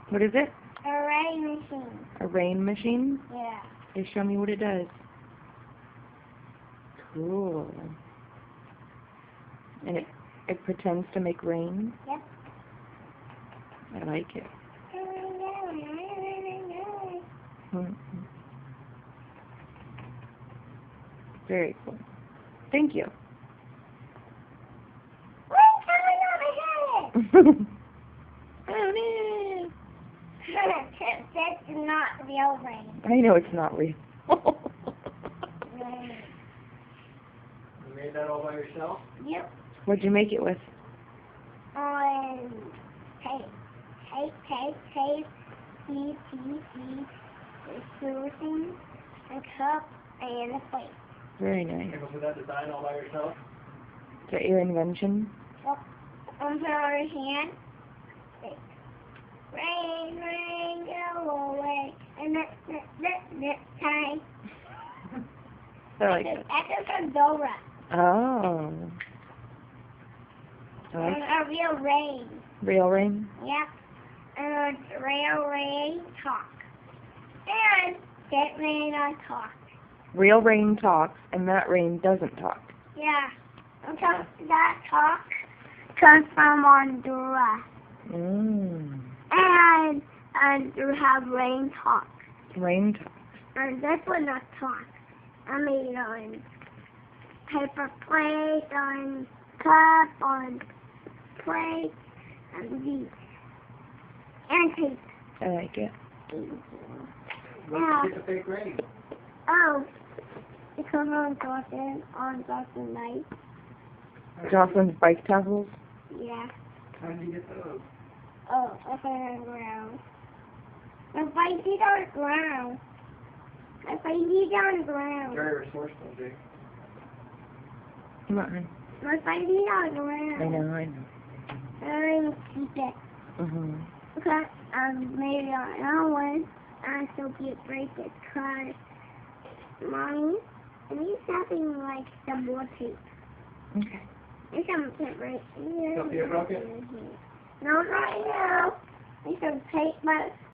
What is it? A rain machine. A rain machine? Yeah. Okay, show me what it does. Cool. And it pretends to make rain? Yep. I like it. Very cool. Thank you. What's coming on my head? Oh, no. That's not real rain. I know it's not real. You made that all by yourself? Yep. What'd you make it with? Tape, smoothing, a cup, and a plate. Very nice. Came up with that design all by yourself? Is that your invention? Yep. On her hand. Rain, rain, go away. And next time. I like it. That's a Dora. Oh. I like And a real rain. real rain? Yep. And a real rain talk. And that rain I talk. Real rain talks, and that rain doesn't talk. Yeah. And that talk comes from Honduras. And you have rain talk. Rain talks. And this one not talk. I mean on paper plate, on cup, on plate, and these. And tape. I like it. Yeah. Where'd you get the fake rain? Oh. Because on Dawson night. Jocelyn's bike tassels? Yeah. How did you get those? Oh, up on the ground. If I dig on the ground. If I dig on the ground. Very resourceful, Jake. Come on. If I dig on the ground. I know. I will keep it. Because maybe on one, I still get break it because Mommy, and he's having like some more tape. Okay. There's some tape right here. Sophia broke it? No, not now. There's some tape, but